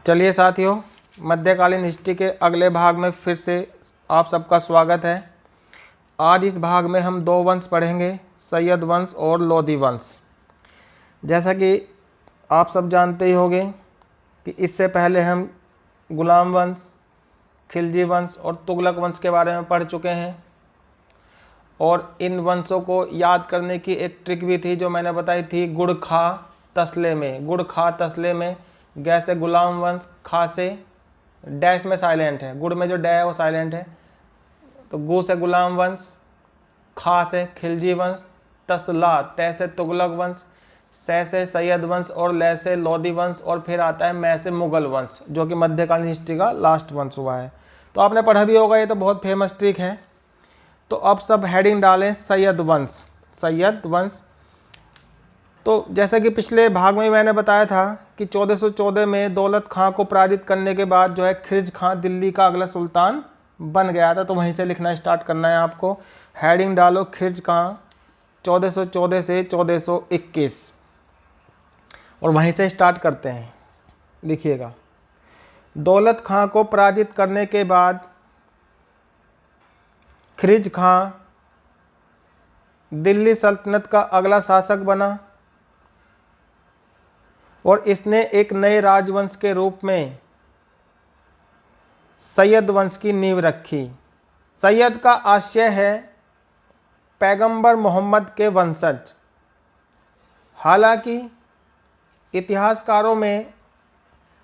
चलिए साथियों, मध्यकालीन हिस्ट्री के अगले भाग में फिर से आप सबका स्वागत है। आज इस भाग में हम दो वंश पढ़ेंगे, सैयद वंश और लोदी वंश। जैसा कि आप सब जानते ही होंगे कि इससे पहले हम गुलाम वंश, खिलजी वंश और तुगलक वंश के बारे में पढ़ चुके हैं। और इन वंशों को याद करने की एक ट्रिक भी थी जो मैंने बताई थी, गुड़ खा तसले में। गुड़ खा तसले में गै से गुलाम वंश, खा से डैश में साइलेंट है, गुड़ में जो डै है वो साइलेंट है, तो गु से गुलाम वंश, खा से खिलजी वंश, तसला तै से तुगलक वंश, सै से सैयद वंश और लै से लोदी वंश, और फिर आता है मै से मुगल वंश, जो कि मध्यकालीन हिस्ट्री का लास्ट वंश हुआ है। तो आपने पढ़ा भी होगा, ये तो बहुत फेमस ट्रिक है। तो अब सब हेडिंग डालें सैयद वंश। सैयद वंश, तो जैसे कि पिछले भाग में मैंने बताया था कि 1414 में दौलत खां को पराजित करने के बाद जो है खिर्ज खां दिल्ली का अगला सुल्तान बन गया था। तो वहीं से लिखना स्टार्ट करना है आपको। हेडिंग डालो खिर्ज खां 1414 से 1421 और वहीं से स्टार्ट करते हैं। लिखिएगा, दौलत खां को पराजित करने के बाद खिर्ज खां दिल्ली सल्तनत का अगला शासक बना और इसने एक नए राजवंश के रूप में सैयद वंश की नींव रखी। सैयद का आशय है पैगंबर मोहम्मद के वंशज। हालांकि इतिहासकारों में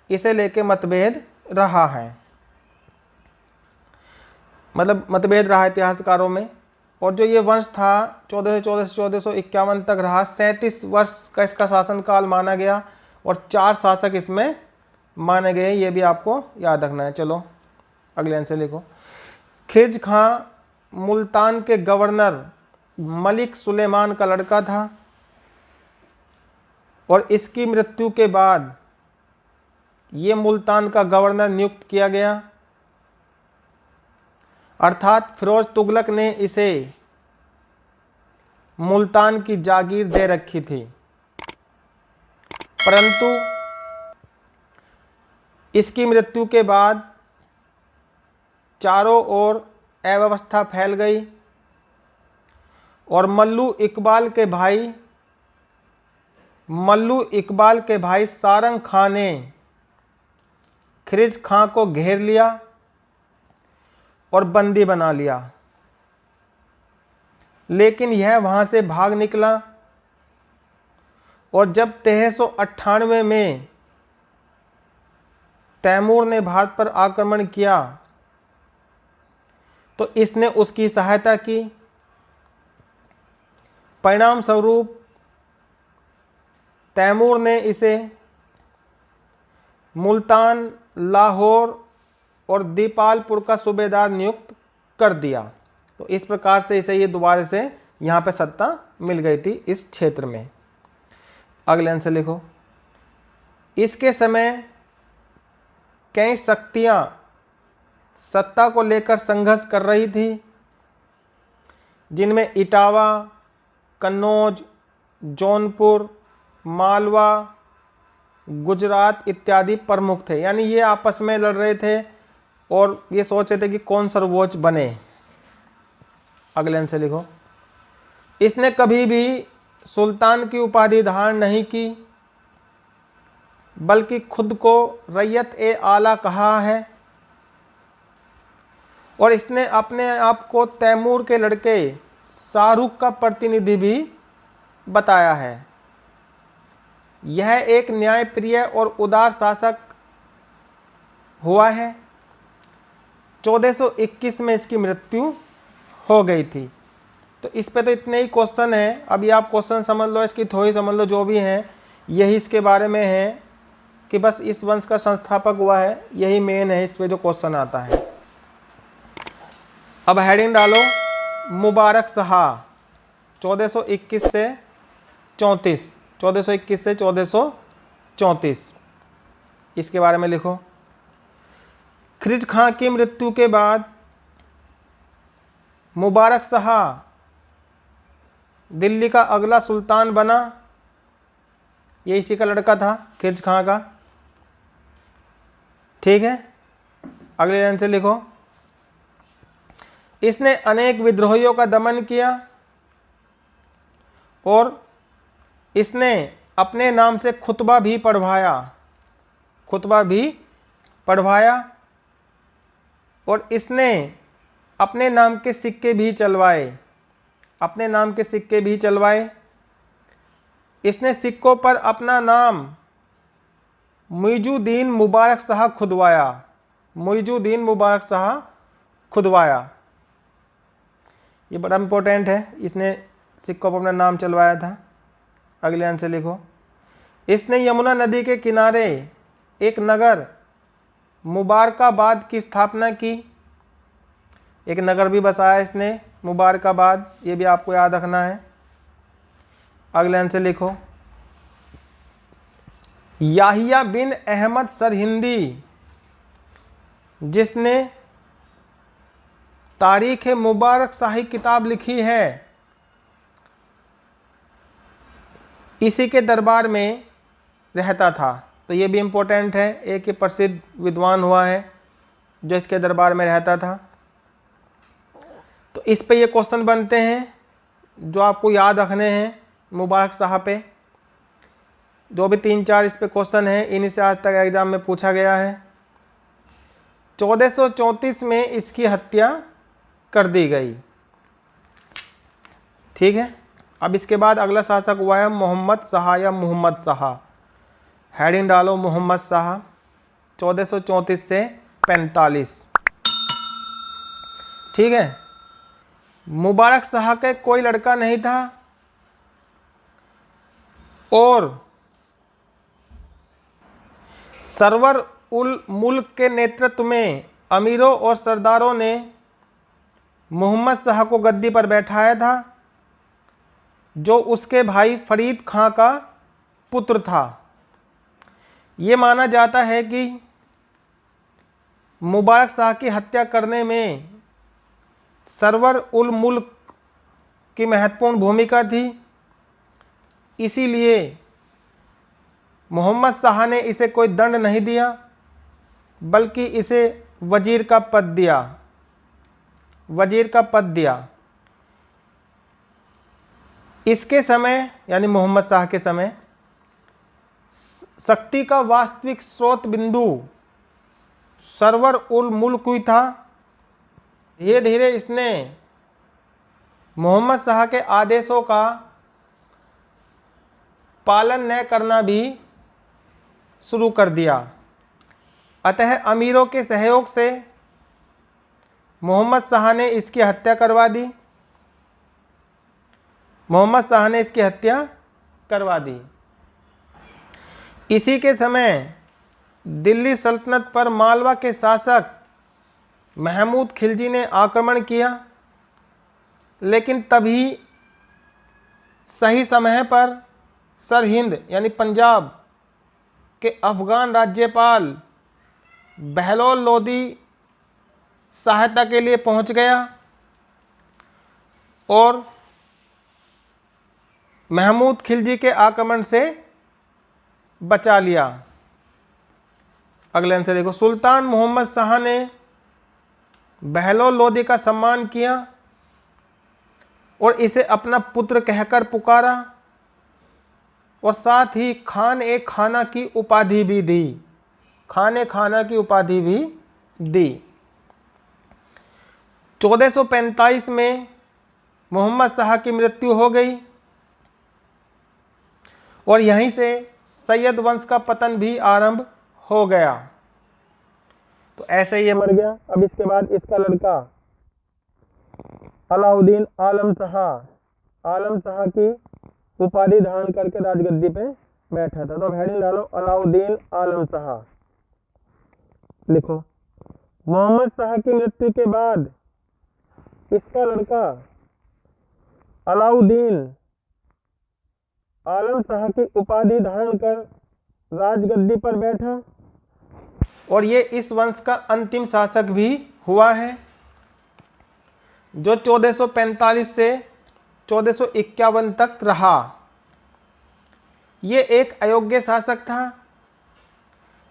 इसे लेके मतभेद रहा है, मतलब मतभेद रहा इतिहासकारों में। और जो ये वंश था 1414 से 1451 तक रहा, 37 वर्ष का इसका शासनकाल माना गया और 4 शासक इसमें माने गए। ये भी आपको याद रखना है। चलो अगले आंसर लिखो। खिर्ज खां मुल्तान के गवर्नर मलिक सुलेमान का लड़का था और इसकी मृत्यु के बाद ये मुल्तान का गवर्नर नियुक्त किया गया, अर्थात फिरोज तुगलक ने इसे मुल्तान की जागीर दे रखी थी। परंतु इसकी मृत्यु के बाद चारों ओर अव्यवस्था फैल गई और मल्लू इकबाल के भाई सारंग खां ने खिर्ज खां को घेर लिया और बंदी बना लिया। लेकिन यह वहां से भाग निकला और जब 1398 में तैमूर ने भारत पर आक्रमण किया तो इसने उसकी सहायता की। परिणाम स्वरूप तैमूर ने इसे मुल्तान, लाहौर और दीपालपुर का सूबेदार नियुक्त कर दिया। तो इस प्रकार से इसे ये दोबारा से यहाँ पे सत्ता मिल गई थी इस क्षेत्र में। अगले आंसर लिखो। इसके समय कई शक्तियां सत्ता को लेकर संघर्ष कर रही थी, जिनमें इटावा, कन्नौज, जौनपुर, मालवा, गुजरात इत्यादि प्रमुख थे। यानी ये आपस में लड़ रहे थे और ये सोच रहे थे कि कौन सर्वोच्च बने। अगले आंसर लिखो। इसने कभी भी सुल्तान की उपाधि धारण नहीं की, बल्कि खुद को रैयत ए आला कहा है और इसने अपने आप को तैमूर के लड़के शाहरुख का प्रतिनिधि भी बताया है। यह एक न्यायप्रिय और उदार शासक हुआ है। 1421 में इसकी मृत्यु हो गई थी। तो इस पे तो इतने ही क्वेश्चन हैं। अभी आप क्वेश्चन समझ लो, इसकी थोड़ी समझ लो, जो भी हैं यही इसके बारे में है कि बस इस वंश का संस्थापक हुआ है, यही मेन है इस पे जो क्वेश्चन आता है। अब हेडिंग डालो मुबारक शाह 1421 से 34, 1421 से 1434, इसके बारे में लिखो। खिर्ज खां की मृत्यु के बाद मुबारक शाह दिल्ली का अगला सुल्तान बना। ये इसी का लड़का था खिर्ज खां का। ठीक है, अगले लाइन से लिखो। इसने अनेक विद्रोहियों का दमन किया और इसने अपने नाम से खुतबा भी पढ़वाया और इसने अपने नाम के सिक्के भी चलवाए। इसने सिक्कों पर अपना नाम मुइजुद्दीन मुबारक शाह खुदवाया। ये बड़ा इंपॉर्टेंट है, इसने सिक्कों पर अपना नाम चलवाया था। अगले आंसर लिखो। इसने यमुना नदी के किनारे एक नगर मुबारकाबाद की स्थापना की। एक नगर भी बसाया इसने, मुबारकाबाद, ये भी आपको याद रखना है। अगले आंसर लिखो। याहिया बिन अहमद सरहिंदी, जिसने तारीख मुबारक शाही किताब लिखी है, इसी के दरबार में रहता था। तो ये भी इम्पोर्टेंट है, एक प्रसिद्ध विद्वान हुआ है जो इसके दरबार में रहता था। तो इस पे ये क्वेश्चन बनते हैं जो आपको याद रखने हैं मुबारक शाह पे। जो भी 3-4 इस पे क्वेश्चन है, इन्हीं से आज तक एग्जाम में पूछा गया है। 1434 में इसकी हत्या कर दी गई। ठीक है, अब इसके बाद अगला शासक हुआ है मोहम्मद शाह या मुहम्मद शाह। हेडिंग डालो मोहम्मद शाह, 1434 से 45। ठीक है, मुबारक शाह के कोई लड़का नहीं था और सरवर उल मुल्क के नेतृत्व में अमीरों और सरदारों ने मोहम्मद शाह को गद्दी पर बैठाया था, जो उसके भाई फरीद खां का पुत्र था। ये माना जाता है कि मुबारक शाह की हत्या करने में सरवर उल मुल्क की महत्वपूर्ण भूमिका थी। इसीलिए मोहम्मद शाह ने इसे कोई दंड नहीं दिया, बल्कि इसे वजीर का पद दिया। इसके समय यानी मोहम्मद शाह के समय शक्ति का वास्तविक स्रोत बिंदु सरवर उल मुल्क ही था। धीरे धीरे इसने मोहम्मद शाह के आदेशों का पालन न करना भी शुरू कर दिया। अतः अमीरों के सहयोग से मोहम्मद शाह ने इसकी हत्या करवा दी। इसी के समय दिल्ली सल्तनत पर मालवा के शासक महमूद खिलजी ने आक्रमण किया, लेकिन तभी सही समय पर सरहिंद यानी पंजाब के अफगान राज्यपाल बहलोल लोदी सहायता के लिए पहुंच गया और महमूद खिलजी के आक्रमण से बचा लिया। अगले आंसर देखो। सुल्तान मोहम्मद शाह ने बहलोल लोदी का सम्मान किया और इसे अपना पुत्र कहकर पुकारा और साथ ही खान ए खाना की उपाधि भी दी। 1445 में मोहम्मद शाह की मृत्यु हो गई और यहीं से सैयद वंश का पतन भी आरंभ हो गया। तो ऐसे ही ये मर गया। अब इसके बाद इसका लड़का अलाउद्दीन आलम शाह की उपाधि धारण करके राजगद्दी पे बैठा था। तो हेडिंग डालो अलाउद्दीन आलम शाह। लिखो। मोहम्मद शाह की मृत्यु के बाद इसका लड़का अलाउद्दीन आलम शाह की उपाधि धारण कर राजगद्दी पर बैठा और ये इस वंश का अंतिम शासक भी हुआ है, जो 1445 से 1451 तक रहा। ये एक अयोग्य शासक था,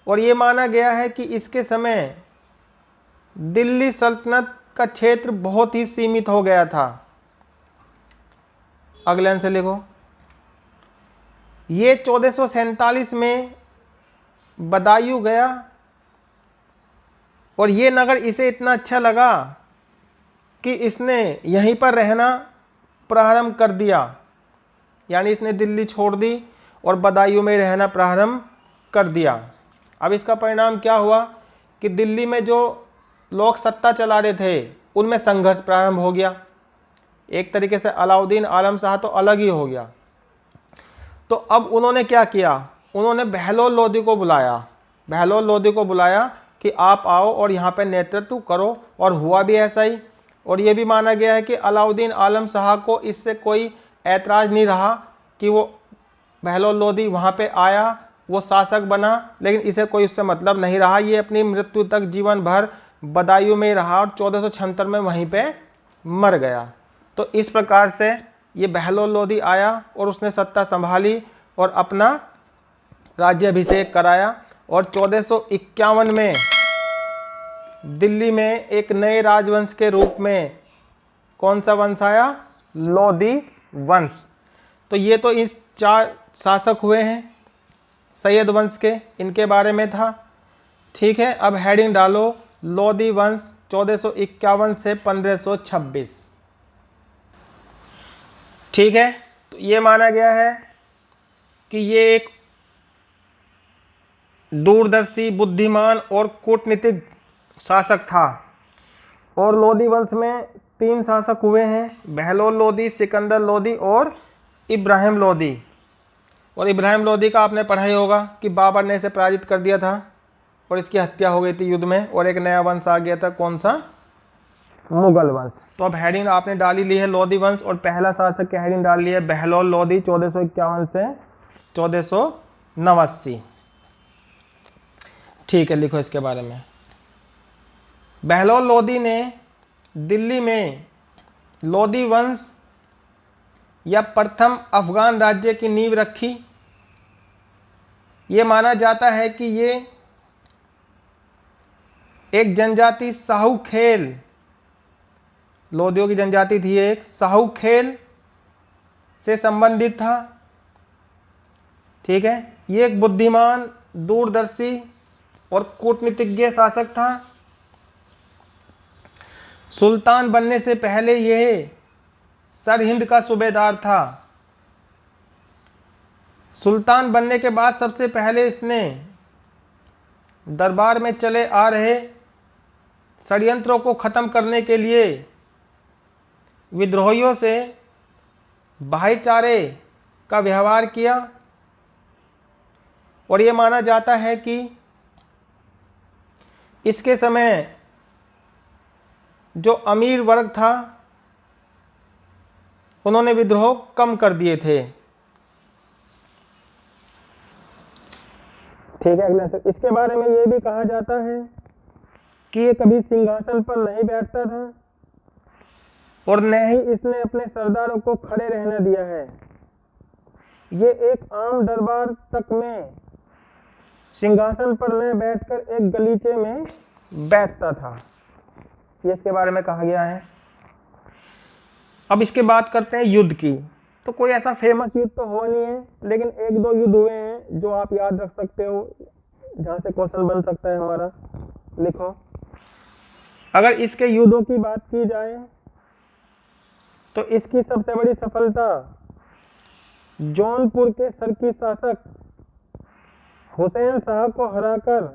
और ये माना गया है कि इसके समय दिल्ली सल्तनत का क्षेत्र बहुत ही सीमित हो गया था। अगले आंसर लिखो। ये 1447 में बदायूं गया और ये नगर इसे इतना अच्छा लगा कि इसने यहीं पर रहना प्रारंभ कर दिया, यानी इसने दिल्ली छोड़ दी और बदायूं में रहना प्रारंभ कर दिया। अब इसका परिणाम क्या हुआ कि दिल्ली में जो लोग सत्ता चला रहे थे उनमें संघर्ष प्रारंभ हो गया। एक तरीके से अलाउद्दीन आलम शाह तो अलग ही हो गया। तो अब उन्होंने क्या किया, उन्होंने बहलोल लोदी को बुलाया। बहलोल लोदी को बुलाया कि आप आओ और यहाँ पे नेतृत्व करो, और हुआ भी ऐसा ही। और ये भी माना गया है कि अलाउद्दीन आलम शाह को इससे कोई ऐतराज़ नहीं रहा कि वो बहलोल लोदी वहाँ पे आया, वो शासक बना, लेकिन इसे कोई उससे मतलब नहीं रहा। ये अपनी मृत्यु तक जीवन भर बदायूं में रहा और 1476 में वहीं पे मर गया। तो इस प्रकार से ये बहलोल लोदी आया और उसने सत्ता संभाली और अपना राज्याभिषेक कराया। और 1451 में दिल्ली में एक नए राजवंश के रूप में कौन सा वंश आया, लोदी वंश। तो ये तो इस 4 शासक हुए हैं सैयद वंश के, इनके बारे में था। ठीक है, अब हेडिंग डालो लोदी वंश 1451 से 1526। ठीक है, तो ये माना गया है कि ये एक दूरदर्शी, बुद्धिमान और कूटनीतिक शासक था। और लोदी वंश में 3 शासक हुए हैं, बहलोल लोदी, सिकंदर लोदी और इब्राहिम लोदी। और इब्राहिम लोदी का आपने पढ़ा ही होगा कि बाबर ने इसे पराजित कर दिया था और इसकी हत्या हो गई थी युद्ध में, और एक नया वंश आ गया था, कौन सा, मुगल वंश। तो अब हेडिंग आपने डाली ली है लोदी वंश, और पहला शासक की हेडिंग डाल ली है बहलोल लोदी 1451 से 1489। ठीक है, लिखो इसके बारे में। बहलोल लोदी ने दिल्ली में लोदी वंश या प्रथम अफगान राज्य की नींव रखी। ये माना जाता है कि ये एक जनजाति साहूखेल, लोदियों की जनजाति थी एक, साहूखेल से संबंधित था। ठीक है, ये एक बुद्धिमान, दूरदर्शी और कूटनीतिज्ञ शासक था। सुल्तान बनने से पहले यह सरहिंद का सूबेदार था। सुल्तान बनने के बाद सबसे पहले इसने दरबार में चले आ रहे षड्यंत्रों को खत्म करने के लिए विद्रोहियों से भाईचारे का व्यवहार किया। और ये माना जाता है कि इसके समय जो अमीर वर्ग था उन्होंने विद्रोह कम कर दिए थे। ठीक है, अगला सर। इसके बारे में ये भी कहा जाता है कि ये कभी सिंहासन पर नहीं बैठता था और न ही इसने अपने सरदारों को खड़े रहने दिया है। ये एक आम दरबार तक में सिंहासन पर न बैठकर एक गलीचे में बैठता था। ये इसके बारे में कहा गया है। अब इसके बात करते हैं युद्ध की। तो कोई ऐसा फेमस युद्ध तो हुआ नहीं है, लेकिन 1-2 युद्ध हुए हैं जो आप याद रख सकते हो, जहां से क्वेश्चन बन सकता है हमारा। लिखो, अगर इसके युद्धों की बात की जाए तो इसकी सबसे बड़ी सफलता जौनपुर के सरकी शासक हुसैन शाह को हराकर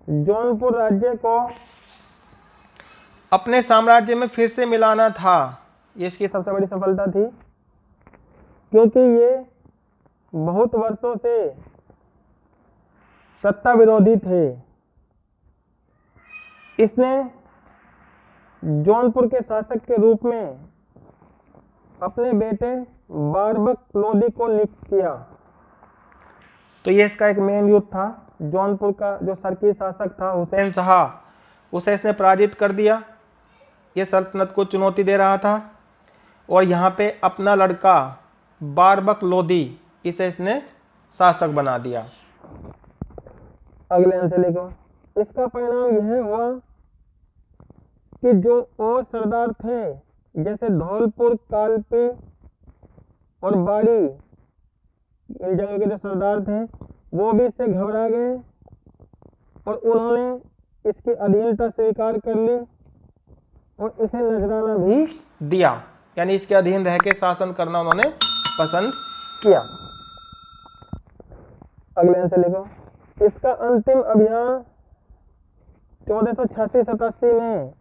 जौनपुर राज्य को अपने साम्राज्य में फिर से मिलाना था। ये इसकी सबसे बड़ी सफलता थी, क्योंकि ये बहुत वर्षों से सत्ता विरोधी थे। इसने जौनपुर के शासक के रूप में अपने बेटे बारबक लोदी को नियुक्त किया। तो ये इसका एक मेन युद्ध था। जौनपुर का जो सरकी शासक था हुसैन शाह, उसे इसने पराजित कर दिया। ये सल्तनत को चुनौती दे रहा था और यहाँ पे अपना लड़का बारबक लोदी, इसे इसने शासक बना दिया। अगले आंसर लिखो। इसका परिणाम यह हुआ कि जो और सरदार थे जैसे धौलपुर, कालपी और बाड़ी, इन जगह के जो सरदार थे वो भी इससे घबरा गए और उन्होंने इसकी अधीनता स्वीकार कर ली और इसे नजराना भी दिया, यानी इसके अधीन रह के शासन करना उन्होंने पसंद किया। अगले आंसर लिखो। इसका अंतिम अभियान 1486-87 में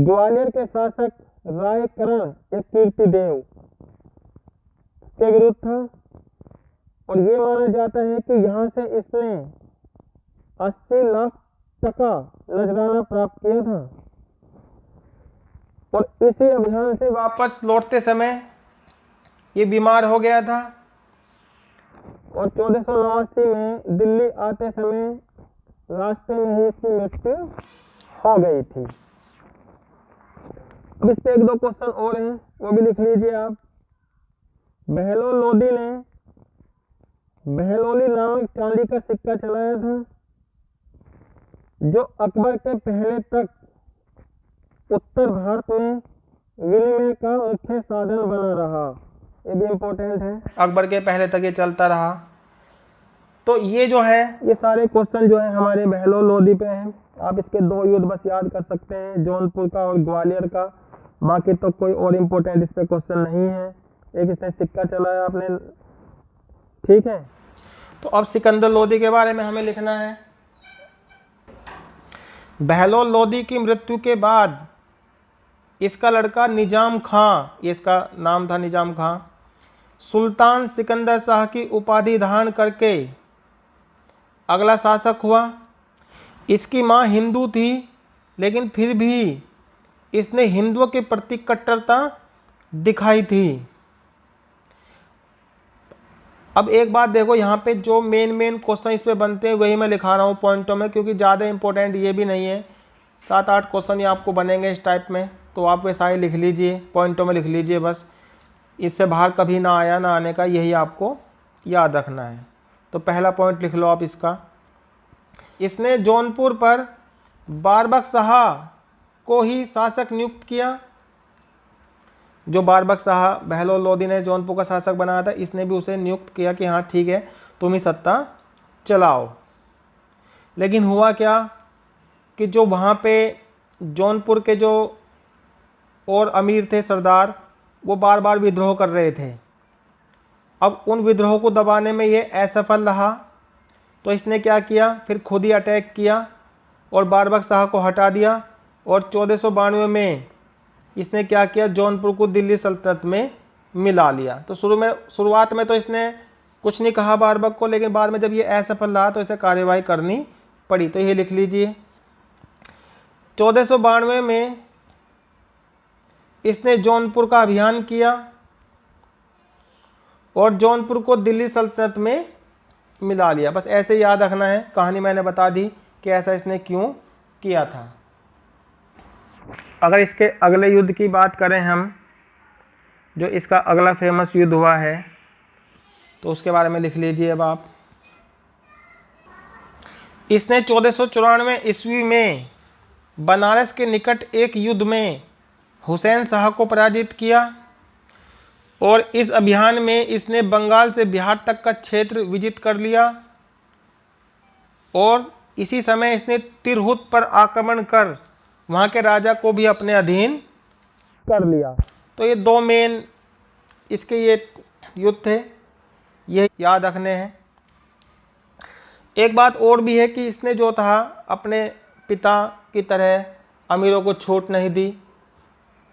ग्वालियर के शासक रायकरण एक कीर्तिदेव के विरुद्ध था और ये माना जाता है कि यहाँ से इसने 80 लाख टका नजराना प्राप्त किया था और इसी अभियान से वापस लौटते समय ये बीमार हो गया था और 1489 में दिल्ली आते समय रास्ते में ही इसकी मृत्यु हो गई थी। अब इस पे एक दो क्वेश्चन और हैं, वो भी लिख लीजिए आप। बहलोल लोदी ने बहलोली नामक चांदी का सिक्का चलाया था जो अकबर के पहले तक उत्तर भारत में विनिमय का मुख्य साधन बना रहा। ये भी इम्पोर्टेंट है, अकबर के पहले तक ये चलता रहा। तो ये जो है ये सारे क्वेश्चन जो है हमारे बहलोल लोदी पे हैं। आप इसके दो युद्ध बस याद कर सकते हैं, जौनपुर का और ग्वालियर का, बाकी तो कोई और इम्पोर्टेंट इस पे क्वेश्चन नहीं है। एक इसने सिक्का चलाया आपने, ठीक है। तो अब सिकंदर लोदी के बारे में हमें लिखना है। बहलोल लोदी की मृत्यु के बाद इसका लड़का निजाम खां, ये इसका नाम था निजाम खां, सुल्तान सिकंदर शाह की उपाधि धारण करके अगला शासक हुआ। इसकी मां हिंदू थी लेकिन फिर भी इसने हिंदुओं के प्रति कट्टरता दिखाई थी। अब एक बात देखो, यहाँ पे जो मेन क्वेश्चन इस पे बनते हैं वही मैं लिखा रहा हूँ पॉइंटों में, क्योंकि ज़्यादा इंपॉर्टेंट ये भी नहीं है। 7-8 क्वेश्चन ये आपको बनेंगे इस टाइप में, तो आप वे सारे लिख लीजिए, पॉइंटों में लिख लीजिए बस। इससे बाहर कभी ना आया ना आने का, यही आपको याद रखना है। तो पहला पॉइंट लिख लो आप इसका। इसने जौनपुर पर बारबक शाह को ही शासक नियुक्त किया। जो बारबक शाह बहलोल लोदी ने जौनपुर का शासक बनाया था, इसने भी उसे नियुक्त किया कि हाँ ठीक है तुम ही सत्ता चलाओ। लेकिन हुआ क्या कि जो वहाँ पे जौनपुर के जो और अमीर थे सरदार, वो बार बार विद्रोह कर रहे थे। अब उन विद्रोह को दबाने में ये असफल रहा, तो इसने क्या किया, फिर खुद ही अटैक किया और बारबक शाह को हटा दिया। और 1492 में इसने क्या किया, जौनपुर को दिल्ली सल्तनत में मिला लिया। तो शुरुआत में तो इसने कुछ नहीं कहा बारबक को, लेकिन बाद में जब ये असफल रहा तो इसे कार्यवाही करनी पड़ी। तो ये लिख लीजिए। 1492 में इसने जौनपुर का अभियान किया और जौनपुर को दिल्ली सल्तनत में मिला लिया। बस ऐसे याद रखना है, कहानी मैंने बता दी कि ऐसा इसने क्यों किया था। अगर इसके अगले युद्ध की बात करें हम, जो इसका अगला फेमस युद्ध हुआ है, तो उसके बारे में लिख लीजिए अब आप। इसने 1494 ईस्वी में बनारस के निकट एक युद्ध में हुसैन शाह को पराजित किया और इस अभियान में इसने बंगाल से बिहार तक का क्षेत्र विजित कर लिया और इसी समय इसने तिरहुत पर आक्रमण कर वहाँ के राजा को भी अपने अधीन कर लिया। तो ये दो मेन इसके ये युद्ध थे, ये याद रखने हैं। एक बात और भी है कि इसने जो था अपने पिता की तरह अमीरों को छूट नहीं दी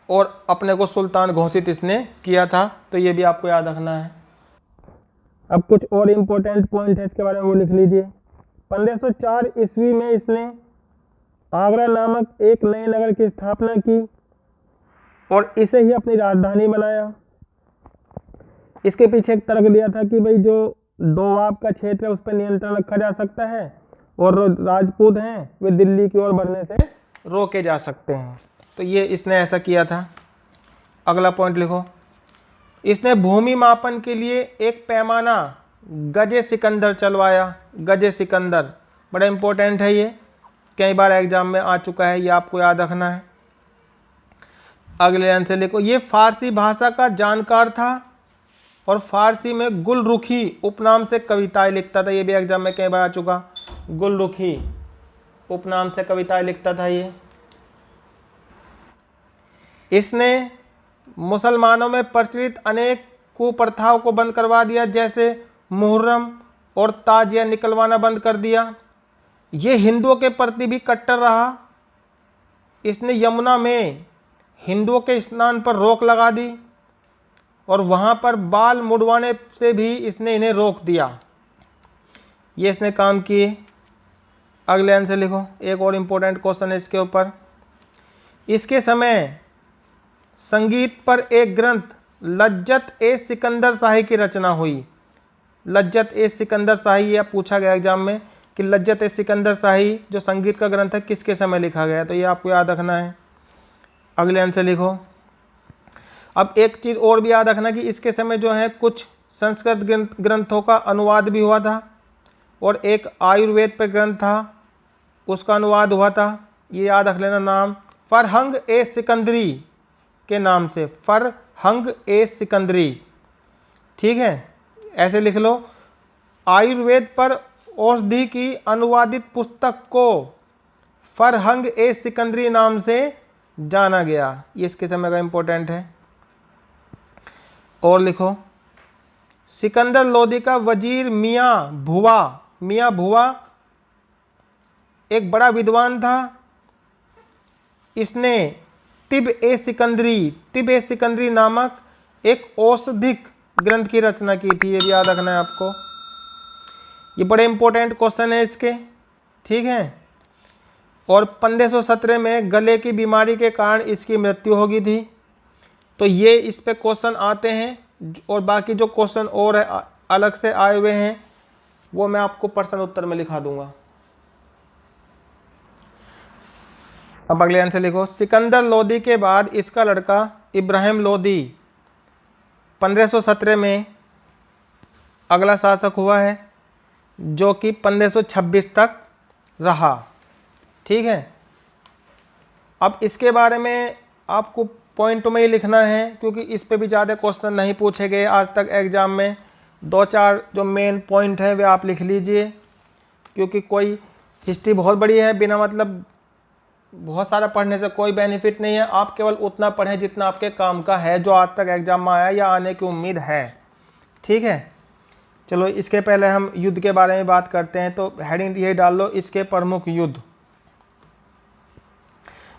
और अपने को सुल्तान घोषित इसने किया था। तो ये भी आपको याद रखना है। अब कुछ और इम्पोर्टेंट पॉइंट है इसके बारे में, वो लिख लीजिए। 1504 ईस्वी में इसने आगरा नामक एक नए नगर की स्थापना की और इसे ही अपनी राजधानी बनाया। इसके पीछे एक तर्क दिया था कि भाई जो दोआब का क्षेत्र है उस पर नियंत्रण रखा जा सकता है और राजपूत हैं वे दिल्ली की ओर बढ़ने से रोके जा सकते हैं। तो ये इसने ऐसा किया था। अगला पॉइंट लिखो। इसने भूमि मापन के लिए एक पैमाना गजे सिकंदर चलवाया। गजे सिकंदर बड़ा इंपॉर्टेंट है, ये कई बार एग्जाम में आ चुका है, ये आपको याद रखना है। अगले लाइन से लिखो, ये फारसी भाषा का जानकार था और फारसी में गुलरुखी उपनाम से कविताएं लिखता था। ये भी एग्जाम में कई बार आ चुका, गुलरुखी उपनाम से कविताएं लिखता था ये। इसने मुसलमानों में प्रचलित अनेक कुप्रथाओं को बंद करवा दिया, जैसे मुहर्रम और ताजिया निकलवाना बंद कर दिया। ये हिंदुओं के प्रति भी कट्टर रहा। इसने यमुना में हिंदुओं के स्नान पर रोक लगा दी और वहाँ पर बाल मुड़वाने से भी इसने इन्हें रोक दिया। ये इसने काम किए। अगले आंसर लिखो, एक और इम्पोर्टेंट क्वेश्चन है इसके ऊपर। इसके समय संगीत पर एक ग्रंथ लज्जत ए सिकंदर शाही की रचना हुई। लज्जत ए सिकंदर शाही, यह पूछा गया एग्जाम में कि लज्जत ए सिकंदर शाही जो संगीत का ग्रंथ है किसके समय लिखा गया, तो ये आपको याद रखना है। अगले आंसर लिखो। अब एक चीज़ और भी याद रखना कि इसके समय जो है कुछ संस्कृत ग्रंथों का अनुवाद भी हुआ था और एक आयुर्वेद पर ग्रंथ था, उसका अनुवाद हुआ था। ये याद रख लेना नाम, फरहंग ए सिकंदरी के नाम से, फरहंग ए सिकंदरी। ठीक है, ऐसे लिख लो। आयुर्वेद पर औषधि की अनुवादित पुस्तक को फरहंग ए सिकंदरी नाम से जाना गया। ये इसके समय का इंपॉर्टेंट है। और लिखो, सिकंदर लोदी का वजीर मियाँ भुआ एक बड़ा विद्वान था। इसने तिब ए सिकंदरी नामक एक औषधिक ग्रंथ की रचना की थी। ये भी याद रखना है आपको, ये बड़े इंपॉर्टेंट क्वेश्चन है इसके। ठीक है, और 1517 में गले की बीमारी के कारण इसकी मृत्यु हो गई थी। तो ये इस पे क्वेश्चन आते हैं, और बाकी जो क्वेश्चन और है अलग से आए हुए हैं वो मैं आपको प्रश्न उत्तर में लिखा दूंगा। अब अगले आंसर लिखो, सिकंदर लोदी के बाद इसका लड़का इब्राहिम लोदी 1517 में अगला शासक हुआ है, जो कि 1526 तक रहा। ठीक है, अब इसके बारे में आपको पॉइंट में ही लिखना है, क्योंकि इस पे भी ज़्यादा क्वेश्चन नहीं पूछे गए आज तक एग्जाम में। 2-4 जो मेन पॉइंट है वे आप लिख लीजिए, क्योंकि कोई हिस्ट्री बहुत बड़ी है, बिना मतलब बहुत सारा पढ़ने से कोई बेनिफिट नहीं है। आप केवल उतना पढ़ें जितना आपके काम का है, जो आज तक एग्जाम में आया या आने की उम्मीद है। ठीक है, चलो इसके पहले हम युद्ध के बारे में बात करते हैं। तो हेडिंग ये डाल लो, इसके प्रमुख युद्ध।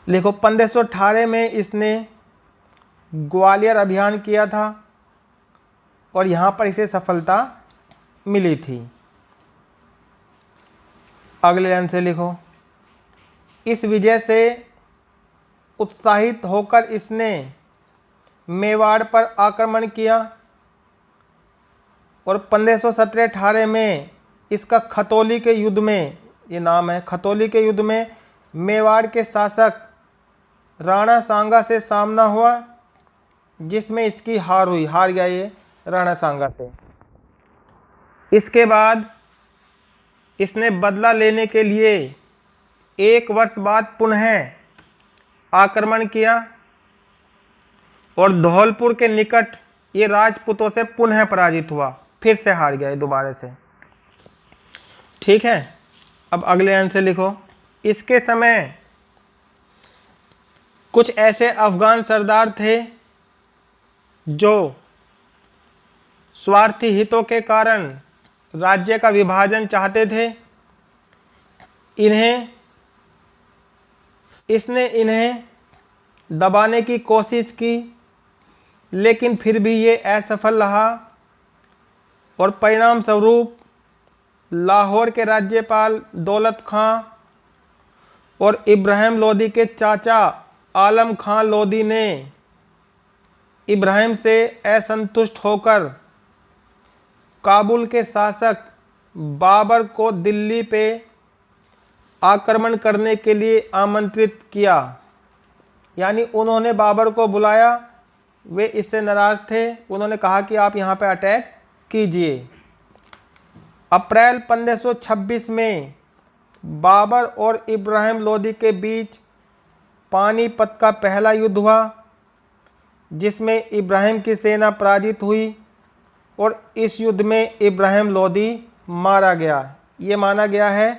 लिखो, 1518 में इसने ग्वालियर अभियान किया था और यहाँ पर इसे सफलता मिली थी। अगले लाइन से लिखो, इस विजय से उत्साहित होकर इसने मेवाड़ पर आक्रमण किया और 1517-18 में इसका खतौली के युद्ध में, ये नाम है, खतौली के युद्ध में मेवाड़ के शासक राणा सांगा से सामना हुआ, जिसमें इसकी हार हुई, हार गया ये राणा सांगा से। इसके बाद इसने बदला लेने के लिए 1 वर्ष बाद पुनः आक्रमण किया और धौलपुर के निकट ये राजपूतों से पुनः पराजित हुआ, फिर से हार गया दोबारा से। ठीक है, अब अगले आंसर लिखो, इसके समय कुछ ऐसे अफगान सरदार थे जो स्वार्थी हितों के कारण राज्य का विभाजन चाहते थे। इसने इन्हें दबाने की कोशिश की, लेकिन फिर भी ये असफल रहा और परिणाम स्वरूप लाहौर के राज्यपाल दौलत खां और इब्राहिम लोदी के चाचा आलम खां लोदी ने इब्राहिम से असंतुष्ट होकर काबुल के शासक बाबर को दिल्ली पे आक्रमण करने के लिए आमंत्रित किया। यानी उन्होंने बाबर को बुलाया, वे इससे नाराज थे, उन्होंने कहा कि आप यहाँ पे अटैक कीजिए। अप्रैल 1526 में बाबर और इब्राहिम लोदी के बीच पानीपत का पहला युद्ध हुआ, जिसमें इब्राहिम की सेना पराजित हुई और इस युद्ध में इब्राहिम लोदी मारा गया। ये माना गया है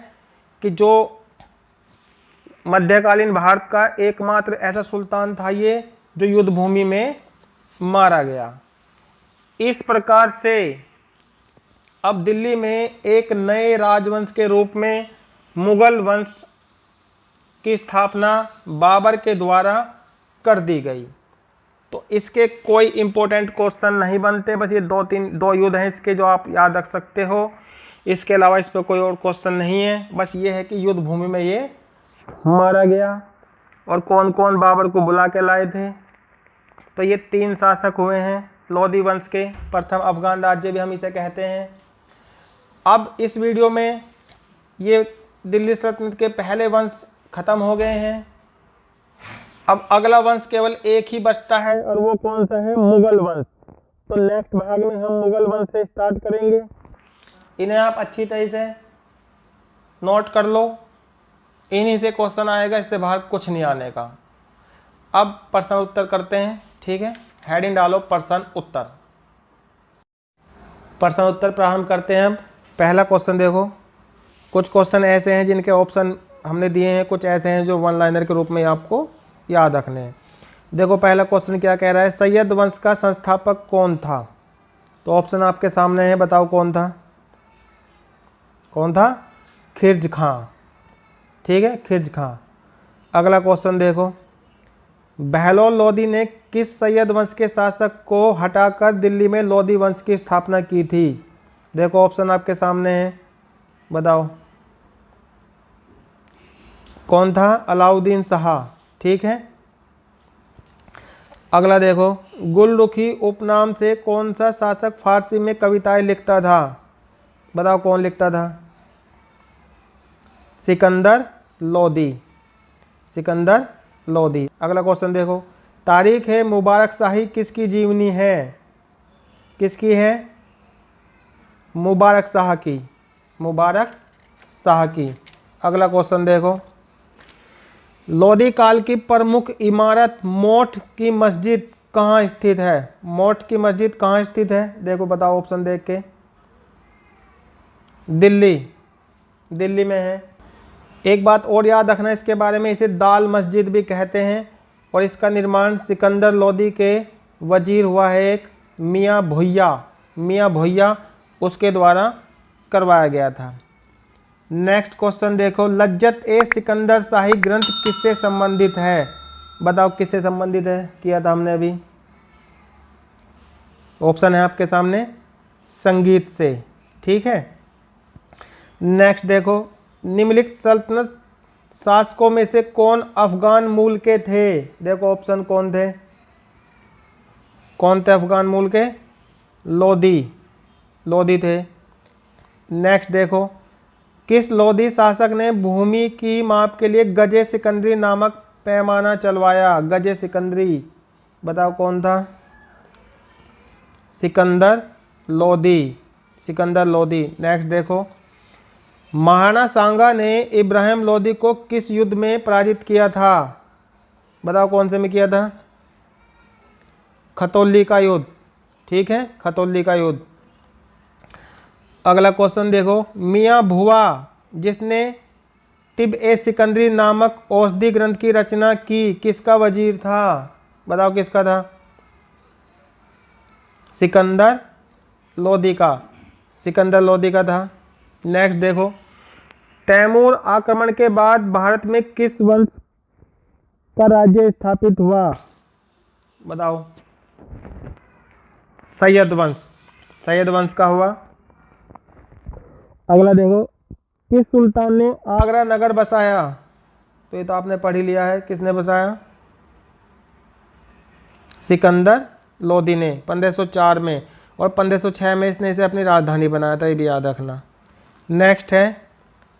कि जो मध्यकालीन भारत का एकमात्र ऐसा सुल्तान था ये जो युद्ध भूमि में मारा गया। इस प्रकार से अब दिल्ली में एक नए राजवंश के रूप में मुगल वंश की स्थापना बाबर के द्वारा कर दी गई। तो इसके कोई इंपॉर्टेंट क्वेश्चन नहीं बनते, बस ये दो युद्ध हैं इसके जो आप याद रख सकते हो। इसके अलावा इस पर कोई और क्वेश्चन नहीं है, बस ये है कि युद्ध भूमि में ये मारा गया और कौन कौन बाबर को बुला के लाए थे। तो ये 3 शासक हुए हैं लोदी वंश के, प्रथम अफगान राज्य भी हम इसे कहते हैं। अब इस वीडियो में ये दिल्ली सल्तनत के पहले वंश खत्म हो गए हैं। अब अगला वंश केवल एक ही बचता है और वो कौन सा है? मुगल वंश। तो नेक्स्ट भाग में हम मुगल वंश से स्टार्ट करेंगे। इन्हें आप अच्छी तरह से नोट कर लो, इन्हीं से क्वेश्चन आएगा, इससे बाहर कुछ नहीं आने का। अब प्रश्न उत्तर करते हैं, ठीक है। हेडिंग डालो प्रश्न उत्तर। प्रश्न उत्तर प्रारंभ करते हैं। पहला क्वेश्चन देखो, कुछ क्वेश्चन ऐसे हैं जिनके ऑप्शन हमने दिए हैं, कुछ ऐसे हैं जो वन लाइनर के रूप में आपको याद रखने हैं। देखो पहला क्वेश्चन क्या कह रहा है, सैयद वंश का संस्थापक कौन था? तो ऑप्शन आपके सामने है, बताओ कौन था? कौन था? खिर्ज खां, ठीक है, खिर्ज खां। अगला क्वेश्चन देखो, बहलोल लोदी ने किस सैयद वंश के शासक को हटाकर दिल्ली में लोदी वंश की स्थापना की थी? देखो ऑप्शन आपके सामने है, बताओ कौन था? अलाउद्दीन शाह, ठीक है। अगला देखो, गुलरुखी उपनाम से कौन सा शासक फारसी में कविताएं लिखता था? बताओ कौन लिखता था? सिकंदर लोदी, सिकंदर लोदी। अगला क्वेश्चन देखो, तारीख है मुबारक शाही किसकी जीवनी है? किसकी है? मुबारक शाह की, मुबारक शाह की। अगला क्वेश्चन देखो, लोदी काल की प्रमुख इमारत मोठ की मस्जिद कहाँ स्थित है? मोठ की मस्जिद कहाँ स्थित है? देखो बताओ ऑप्शन देख के। दिल्ली, दिल्ली में है। एक बात और याद रखना इसके बारे में, इसे दाल मस्जिद भी कहते हैं और इसका निर्माण सिकंदर लोदी के वजीर हुआ है एक मियाँ भुइया, मियाँ भुइया, उसके द्वारा करवाया गया था। नेक्स्ट क्वेश्चन देखो, लज्जत ए सिकंदर शाही ग्रंथ किससे संबंधित है? बताओ किससे संबंधित है? किया था हमने अभी। ऑप्शन है आपके सामने, संगीत से, ठीक है। नेक्स्ट देखो, निम्नलिखित सल्तनत शासकों में से कौन अफगान मूल के थे? देखो ऑप्शन कौन थे? कौन थे अफगान मूल के? लोदी, लोदी थे। नेक्स्ट देखो, किस लोदी शासक ने भूमि की माप के लिए गजे सिकंदरी नामक पैमाना चलवाया? गजे सिकंदरी, बताओ कौन था? सिकंदर लोदी, सिकंदर लोदी। नेक्स्ट देखो, महाराणा सांगा ने इब्राहिम लोदी को किस युद्ध में पराजित किया था? बताओ कौन से में किया था? खतौली का युद्ध, ठीक है, खतौली का युद्ध। अगला क्वेश्चन देखो, मियाँ भुआ जिसने तिब ए सिकंदरी नामक औषधि ग्रंथ की रचना की किसका वजीर था? बताओ किसका था? सिकंदर लोदी का, सिकंदर लोदी का था। नेक्स्ट देखो, तैमूर आक्रमण के बाद भारत में किस वंश का राज्य स्थापित हुआ? बताओ। सैयद वंश, सैयद वंश का हुआ। अगला देखो, किस सुल्तान ने आगरा नगर बसाया? तो ये तो आपने पढ़ ही लिया है, किसने बसाया? सिकंदर लोदी ने 1504 में, और 1506 में इसने इसे अपनी राजधानी बनाया था, ये भी याद रखना। नेक्स्ट है,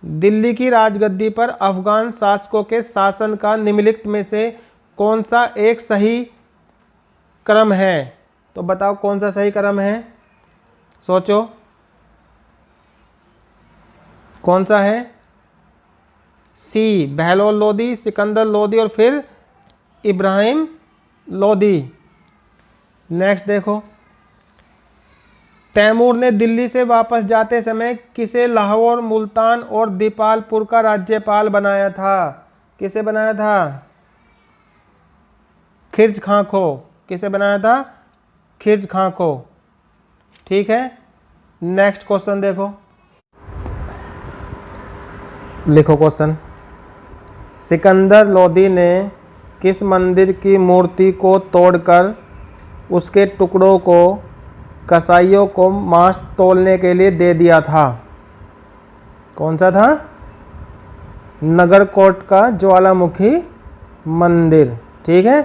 दिल्ली की राजगद्दी पर अफगान शासकों के शासन का निम्नलिखित में से कौन सा एक सही क्रम है? तो बताओ कौन सा सही क्रम है? सोचो। कौन सा है? सी, बहलोल लोदी, सिकंदर लोदी और फिर इब्राहिम लोदी। नेक्स्ट देखो, तैमूर ने दिल्ली से वापस जाते समय किसे लाहौर, मुल्तान और दीपालपुर का राज्यपाल बनाया था? किसे बनाया था? खिर्ज खां को। किसे बनाया था? खिर्ज खां को। ठीक है, नेक्स्ट क्वेश्चन देखो, लिखो क्वेश्चन। सिकंदर लोदी ने किस मंदिर की मूर्ति को तोड़कर उसके टुकड़ों को कसाईयों को मांस तौलने के लिए दे दिया था? कौन सा था? नगरकोट का ज्वालामुखी मंदिर। ठीक है,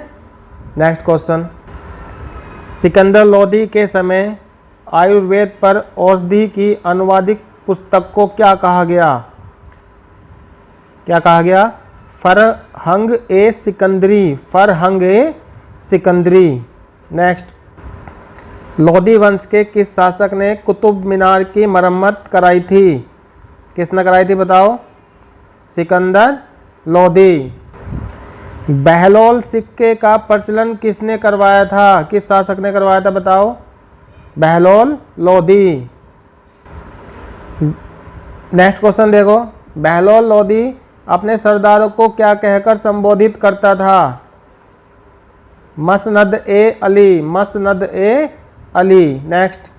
नेक्स्ट क्वेश्चन। सिकंदर लोदी के समय आयुर्वेद पर औषधि की अनुवादित पुस्तक को क्या कहा गया? क्या कहा गया? फरहंग ए सिकंदरी। फरहंग ए सिकंदरी। नेक्स्ट, लोदी वंश के किस शासक ने कुतुब मीनार की मरम्मत कराई थी? किसने कराई थी बताओ? सिकंदर लोदी। बहलोल सिक्के का प्रचलन किसने करवाया था? किस शासक ने करवाया था बताओ? बहलोल लोदी। नेक्स्ट क्वेश्चन देखो, बहलोल लोदी अपने सरदारों को क्या कहकर संबोधित करता था? मसनद ए अली। मसनद ए अली। नेक्स्ट,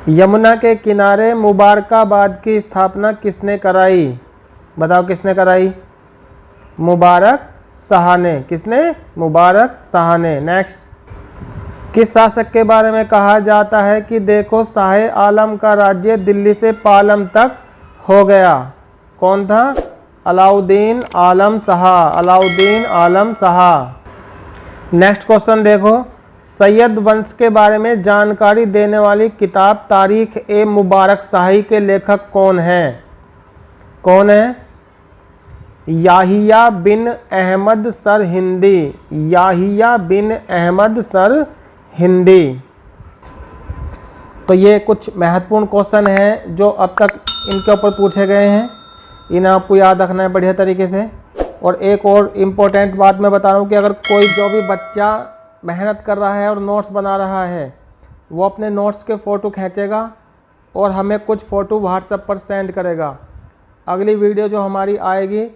यमुना के किनारे मुबारकाबाद की स्थापना किसने कराई? बताओ किसने कराई? मुबारक शाह ने। किसने? मुबारक शाह ने। नेक्स्ट, किस शासक के बारे में कहा जाता है कि देखो शाह आलम का राज्य दिल्ली से पालम तक हो गया? कौन था? अलाउद्दीन आलम शाह। अलाउद्दीन आलम शाह। नेक्स्ट क्वेश्चन देखो, सैयद वंश के बारे में जानकारी देने वाली किताब तारीख ए मुबारक शाही के लेखक कौन है? कौन है? याहिया बिन अहमद सर हिंदी। याहिया बिन अहमद सर हिंदी। तो ये कुछ महत्वपूर्ण क्वेश्चन हैं जो अब तक इनके ऊपर पूछे गए हैं, इन्हें आपको याद रखना है बढ़िया तरीके से। और एक और इम्पोर्टेंट बात मैं बता रहा हूँ कि अगर कोई जो भी बच्चा मेहनत कर रहा है और नोट्स बना रहा है, वो अपने नोट्स के फ़ोटो खींचेगा और हमें कुछ फ़ोटो व्हाट्सएप पर सेंड करेगा। अगली वीडियो जो हमारी आएगी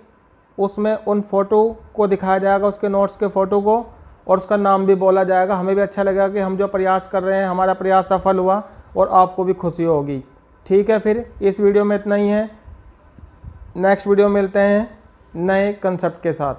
उसमें उन फ़ोटो को दिखाया जाएगा, उसके नोट्स के फ़ोटो को, और उसका नाम भी बोला जाएगा। हमें भी अच्छा लगेगा कि हम जो प्रयास कर रहे हैं हमारा प्रयास सफल हुआ और आपको भी खुशी होगी। ठीक है, फिर इस वीडियो में इतना ही है। नेक्स्ट वीडियो मिलते हैं नए कंसेप्ट के साथ।